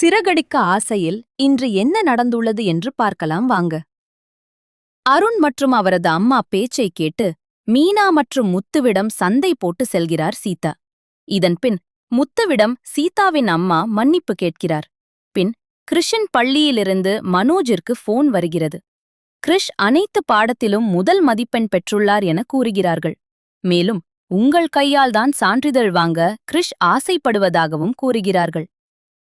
சிறகடிக்க ஆசையில் இன்று என்ன நடந்துள்ளது என்று பார்க்கலாம் வாங்க. அருண் மற்றும் அவரது அம்மா பேச்சைக் கேட்டு மீனா மற்றும் முத்துவிடம் சண்டை போட்டு செல்கிறார் சீதா. இதன்பின் முத்துவிடம் சீதாவின் அம்மா மன்னிப்பு கேட்கிறார். பின் கிருஷின் பள்ளியிலிருந்து மனோஜிற்கு போன் வருகிறது. கிருஷ் அனைத்து பாடத்திலும் முதல் மதிப்பெண் பெற்றுள்ளார் என கூறுகிறார்கள். மேலும் உங்கள் கையால்தான் சான்றிதழ் வாங்க கிருஷ் ஆசைப்படுவதாகவும் கூறுகிறார்கள்.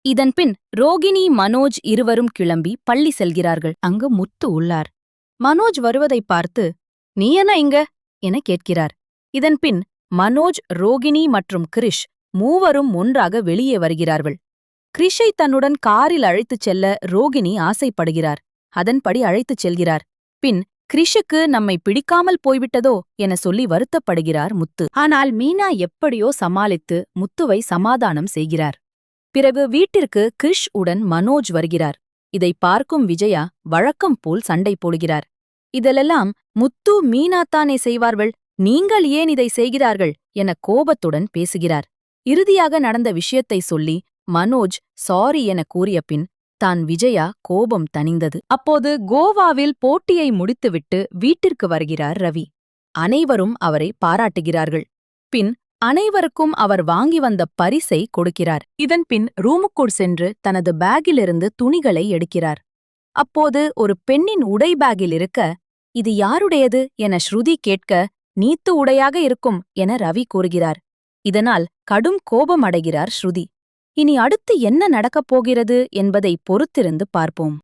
இதன்பின் ரோகிணி மனோஜ் இருவரும் கிளம்பி பள்ளி செல்கிறார்கள். அங்கு முத்து உள்ளார். மனோஜ் வருவதைப் பார்த்து, "நீ என்ன இங்க?" என கேட்கிறார். இதன்பின் மனோஜ், ரோகிணி மற்றும் கிரிஷ் மூவரும் ஒன்றாக வெளியே வருகிறார்கள். கிரிஷை தன்னுடன் காரில் அழைத்துச் செல்ல ரோகிணி ஆசைப்படுகிறார். அதன்படி அழைத்துச் செல்கிறார். பின் கிரிஷுக்கு நம்மை பிடிக்காமல் போய்விட்டதோ என சொல்லி வருத்தப்படுகிறார் முத்து. ஆனால் மீனா எப்படியோ சமாளித்து முத்துவை சமாதானம் செய்கிறார். பிறகு வீட்டிற்கு கிரிஷ் உடன் மனோஜ் வருகிறார். இதை பார்க்கும் விஜயா வழக்கம் போல் சண்டை போடுகிறார். இதெல்லாம் முத்து மீனாத்தானே செய்வார்கள், நீங்கள் ஏன் இதை செய்கிறார்கள் என கோபத்துடன் பேசுகிறார். இறுதியாக நடந்த விஷயத்தை சொல்லி மனோஜ் சாரி என கூறிய பின் தான் விஜயா கோபம் தணிந்தது. அப்போது கோவாவில் போட்டியை முடித்துவிட்டு வீட்டிற்கு வருகிறார் ரவி. அனைவரும் அவரை பாராட்டுகிறார்கள். பின் அனைவருக்கும் அவர் வாங்கி வந்த பரிசை கொடுக்கிறார். இதன்பின் ரூமுக்குள் சென்று தனது பேக்கிலிருந்து துணிகளை எடுக்கிறார். அப்போது ஒரு பெண்ணின் உடை பேக்கில் இருக்க, "இது யாருடையது?" என ஸ்ருதி கேட்க, "நீத்து உடையாக இருக்கும்" என ரவி கூறுகிறார். இதனால் கடும் கோபமடைகிறார் ஸ்ருதி. இனி அடுத்து என்ன நடக்கப் போகிறது என்பதை பொறுத்திருந்து பார்ப்போம்.